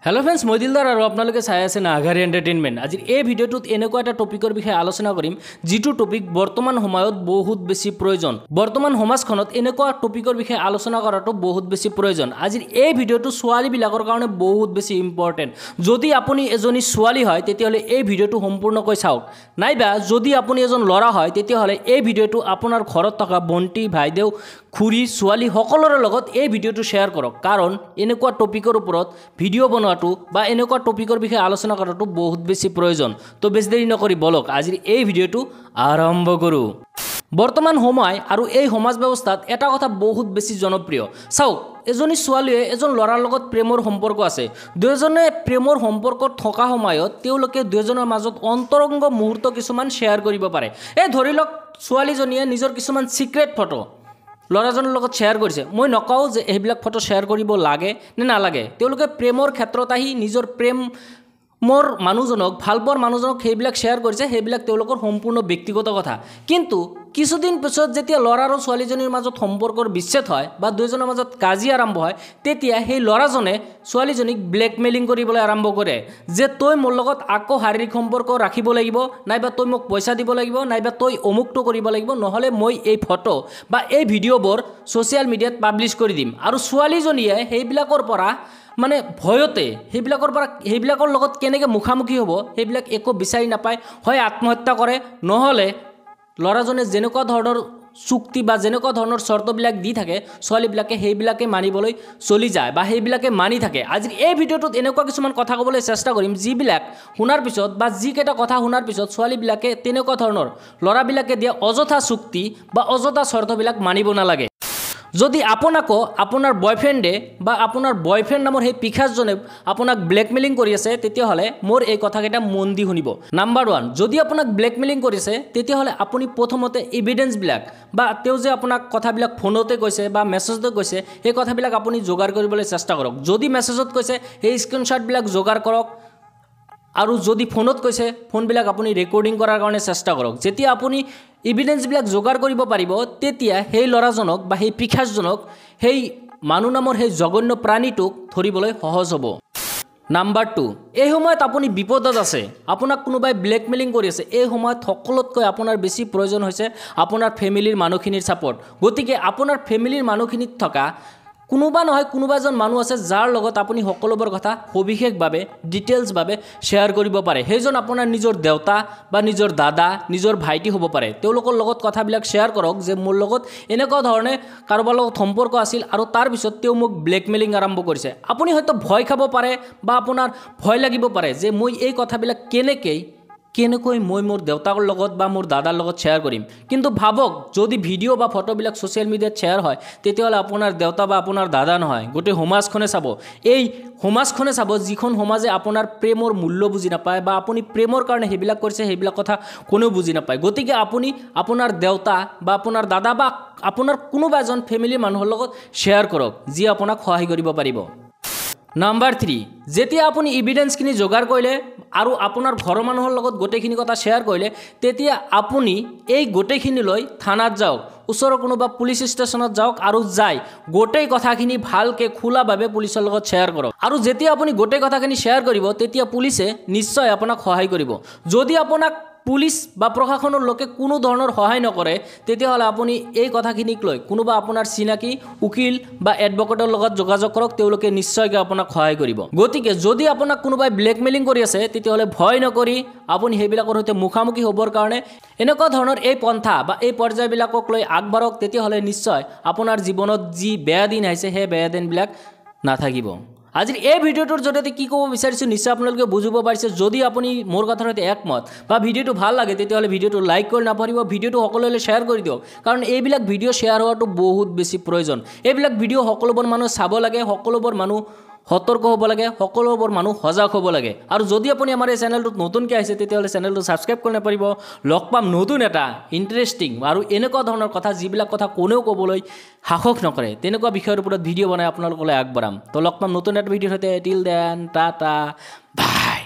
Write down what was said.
Hello friends मैं दिलदार और आपनालोके चाই আছে নাগাৰী এণ্টাৰটেইনমেণ্ট। আজিৰ এই ভিডিঅ'টোত এনেকুৱা এটা টপিকৰ বিষয়ে আলোচনা কৰিম যিটো টপিক বৰ্তমান সময়ত বহুত বেছি প্ৰয়োজন। বৰ্তমান সমাজখনত এনেকুৱা টপিকৰ বিষয়ে আলোচনা কৰাটো বহুত বেছি প্ৰয়োজন। আজিৰ এই ভিডিঅ'টো ছোৱালীবিলাকৰ কাৰণে বহুত বেছি ইম্পৰ্টেণ্ট। যদি আপুনি এজনী ছোৱালী হয় তেতিয়াহ'লে এই ভিডিঅ'টো সম্পূৰ্ণকৈ চাওক, নাইবা যদি আপুনি এজন ল'ৰা হয় তেতিয়াহ'লে এই ভিডিঅ'টো আপোনাৰ ঘৰত থকা ভণ্টি ভাইদেউ খুৰী ছোৱালী সকলোৰে লগত এই ভিডিঅ'টো শ্বেয়াৰ কৰক, কাৰণ এনেকুৱা টপিকৰ ওপৰত ভিডিঅ' বনোৱাটো বা এনেকুৱা টপিকৰ বিষয়ে আলোচনা কৰাটো বহুত বেছি প্ৰয়োজন। তো বেছি দেৰি নকৰি বলক আজিৰ এই ভিডিঅ'টো আৰম্ভ কৰোঁ। বৰ্তমান সময় আৰু এই সমাজ ব্যৱস্থাত এটা কথা বহুত বেছি জনপ্ৰিয়। চাওক, এজনী ছোৱালীয়ে এজন ল'ৰাৰ লগত প্ৰেমৰ সম্পৰ্ক আছে। দুয়োজনে প্ৰেমৰ সম্পৰ্কত থকা সময়ত তেওঁলোকে দুয়োজনৰ মাজত অন্তৰংগ মুহূৰ্ত কিছুমান শ্বেয়াৰ কৰিব পাৰে। এই ধৰি লওক ছোৱালীজনীয়ে নিজৰ কিছুমান সিক্ৰেট ফটো ল'ৰাজনৰ লগত শ্বেয়াৰ কৰিছে। মই নকওঁ যে এইবিলাক ফটো শ্বেয়াৰ কৰিব লাগে নে নালাগে। তেওঁলোকে প্ৰেমৰ ক্ষেত্ৰত আহি নিজৰ প্ৰেমৰ মানুহজনক ভালপোৱাৰ মানুহজনক সেইবিলাক শ্বেয়াৰ কৰিছে, সেইবিলাক তেওঁলোকৰ সম্পূৰ্ণ ব্যক্তিগত কথা। কিন্তু কিছুদিন পিছত যেতিয়া ল'ৰা আৰু ছোৱালীজনীৰ মাজত সম্পৰ্কৰ বিচ্ছেদ হয় বা দুয়োজনৰ মাজত কাজিয়া আৰম্ভ হয়, তেতিয়া সেই ল'ৰাজনে ছোৱালীজনীক ব্লেকমেইলিং কৰিবলৈ আৰম্ভ কৰে যে তই মোৰ লগত আকৌ শাৰীৰিক সম্পৰ্ক ৰাখিব লাগিব, নাইবা তই মোক পইচা দিব লাগিব, নাইবা তই অমুকটো কৰিব লাগিব, নহ'লে মই এই ফটো বা এই ভিডিঅ'বোৰ ছ'চিয়েল মিডিয়াত পাব্লিছ কৰি দিম। আৰু ছোৱালীজনীয়ে সেইবিলাকৰ পৰা মানে ভয়তে সেইবিলাকৰ লগত কেনেকৈ মুখামুখি হ'ব সেইবিলাক একো বিচাৰি নাপায়, হয় আত্মহত্যা কৰে, নহ'লে ল'ৰাজনে যেনেকুৱা ধৰণৰ চুক্তি বা যেনেকুৱা ধৰণৰ চৰ্তবিলাক দি থাকে ছোৱালীবিলাকে সেইবিলাকে মানিবলৈ চলি যায় বা সেইবিলাকে মানি থাকে। আজিৰ এই ভিডিঅ'টোত এনেকুৱা কিছুমান কথা ক'বলৈ চেষ্টা কৰিম যিবিলাক শুনাৰ পিছত বা যিকেইটা কথা শুনাৰ পিছত ছোৱালীবিলাকে তেনেকুৱা ধৰণৰ ল'ৰাবিলাকে দিয়া অযথা চুক্তি বা অযথা চৰ্তবিলাক মানিব নালাগে। যদি আপোনাকো আপোনাৰ বয়ফ্ৰেণ্ডে বা আপোনাৰ বয়ফ্ৰেণ্ড নামৰ সেই পিখাজনে আপোনাক ব্লেকমেইলিং কৰি আছে তেতিয়াহ'লে মোৰ এই কথাকেইটা মন দি শুনিব। নাম্বাৰ 1, যদি আপোনাক ব্লেকমেইলিং কৰিছে তেতিয়াহ'লে আপুনি প্ৰথমতে এভিডেন্সবিলাক বা তেওঁ যে আপোনাক কথাবিলাক ফোনতে কৈছে বা মেছেজতে কৈছে সেই কথাবিলাক আপুনি যোগাৰ কৰিবলৈ চেষ্টা কৰক। যদি মেছেজত কৈছে সেই স্ক্ৰীনশ্বটবিলাক যোগাৰ কৰক, আৰু যদি ফোনত কৈছে ফোনবিলাক আপুনি ৰেকৰ্ডিং কৰাৰ কাৰণে চেষ্টা কৰক। যেতিয়া আপুনি এভিডেন্সবিলাক যোগাৰ কৰিব পাৰিব তেতিয়া সেই ল'ৰাজনক বা সেই পিখাজনক সেই মানুহ নামৰ সেই জঘন্য প্ৰাণীটোক ধৰিবলৈ সহজ হ'ব। নাম্বাৰ 2, এই সময়ত আপুনি বিপদত আছে, আপোনাক কোনোবাই ব্লেকমেইলিং কৰি আছে, এই সময়ত সকলোতকৈ আপোনাৰ বেছি প্ৰয়োজন হৈছে আপোনাৰ ফেমিলিৰ মানুহখিনিৰ ছাপৰ্ট। গতিকে আপোনাৰ ফেমিলিৰ মানুহখিনিত থকা কোনোবা নহয় কোনোবা এজন মানুহ আছে যাৰ লগত আপুনি সকলোবোৰ কথা সবিশেষভাৱে ডিটেইলছভাৱে শ্বেয়াৰ কৰিব পাৰে। সেইজন আপোনাৰ নিজৰ দেউতা বা নিজৰ দাদা, নিজৰ ভাইটি হ'ব পাৰে। তেওঁলোকৰ লগত কথাবিলাক শ্বেয়াৰ কৰক যে মোৰ লগত এনেকুৱা ধৰণে কাৰোবাৰ লগত সম্পৰ্ক আছিল আৰু তাৰপিছত তেওঁ মোক ব্লেকমেইলিং আৰম্ভ কৰিছে। আপুনি হয়তো ভয় খাব পাৰে বা আপোনাৰ ভয় লাগিব পাৰে যে মই এই কথাবিলাক কেনেকৈ মই মোৰ দেউতাৰ লগত বা মোৰ দাদাৰ লগত শ্বেয়াৰ কৰিম। কিন্তু ভাবক, যদি ভিডিঅ' বা ফটোবিলাক ছ'চিয়েল মিডিয়াত শ্বেয়াৰ হয় তেতিয়াহ'লে আপোনাৰ দেউতা বা আপোনাৰ দাদা নহয়, গোটেই সমাজখনে চাব। এই সমাজখনে চাব যিখন সমাজে আপোনাৰ প্ৰেমৰ মূল্য বুজি নাপায় বা আপুনি প্ৰেমৰ কাৰণে সেইবিলাক কৰিছে সেইবিলাক কথা কোনেও বুজি নাপায়। গতিকে আপুনি আপোনাৰ দেউতা বা আপোনাৰ দাদা বা আপোনাৰ কোনোবা এজন ফেমিলিৰ মানুহৰ লগত শ্বেয়াৰ কৰক যি আপোনাক সহায় কৰিব পাৰিব। নাম্বাৰ 3, যেতিয়া আপুনি এভিডেন্সখিনি যোগাৰ কৰিলে আৰু আপোনাৰ ঘৰৰ মানুহৰ লগত গোটেইখিনি কথা শ্বেয়াৰ কৰিলে তেতিয়া আপুনি এই গোটেইখিনি লৈ থানাত যাওক, ওচৰৰ কোনোবা পুলিচ ষ্টেচনত যাওক আৰু যাই গোটেই কথাখিনি ভালকৈ খোলাভাৱে পুলিচৰ লগত শ্বেয়াৰ কৰক। আৰু যেতিয়া আপুনি গোটেই কথাখিনি শ্বেয়াৰ কৰিব তেতিয়া পুলিচে নিশ্চয় আপোনাক সহায় কৰিব। যদি আপোনাক পুলিচ বা প্ৰশাসনৰ লোকে কোনো ধৰণৰ সহায় নকৰে তেতিয়াহ'লে আপুনি এই কথাখিনিক লৈ কোনোবা আপোনাৰ চিনাকি উকিল বা এডভকেটৰ লগত যোগাযোগ কৰক, তেওঁলোকে নিশ্চয়কৈ আপোনাক সহায় কৰিব। গতিকে যদি আপোনাক কোনোবাই ব্লেকমেইলিং কৰি আছে তেতিয়াহ'লে ভয় নকৰি আপুনি সেইবিলাকৰ সৈতে মুখামুখি হ'বৰ কাৰণে এনেকুৱা ধৰণৰ এই পন্থা বা এই পৰ্যায়বিলাকক লৈ আগবাঢ়ক, তেতিয়াহ'লে নিশ্চয় আপোনাৰ জীৱনত যি বেয়া দিন আহিছে সেই বেয়া দিনবিলাক নাথাকিব। আজিৰ এই ভিডিঅ'টোৰ জৰিয়তে কি ক'ব বিচাৰিছোঁ নিশ্চয় আপোনালোকে বুজিব পাৰিছে। যদি আপুনি মোৰ কথাৰ সৈতে একমত বা ভিডিঅ'টো ভাল লাগে তেতিয়াহ'লে ভিডিঅ'টো লাইক কৰি নাপাহৰিব, ভিডিঅ'টো সকলোলৈ শ্বেয়াৰ কৰি দিয়ক, কাৰণ এইবিলাক ভিডিঅ' শ্বেয়াৰ হোৱাটো বহুত বেছি প্ৰয়োজন। এইবিলাক ভিডিঅ' সকলোবোৰ মানুহ চাব লাগে, সকলোবোৰ মানুহ সতৰ্ক হ'ব লাগে, সকলোবোৰ মানুহ সজাগ হ'ব লাগে। আৰু যদি আপুনি আমাৰ এই চেনেলটোত নতুনকৈ আহিছে তেতিয়াহ'লে চেনেলটো ছাবস্ক্ৰাইব কৰি নাপাৰিব। লগ পাম নতুন এটা ইণ্টাৰেষ্টিং আৰু এনেকুৱা ধৰণৰ কথা যিবিলাক কথা কোনেও ক'বলৈ সাহস নকৰে তেনেকুৱা বিষয়ৰ ওপৰত ভিডিঅ' বনাই আপোনালোকলৈ আগবঢ়াম। তো লগ পাম নতুন এটা ভিডিঅ'ৰ সৈতে। Till then tata bye.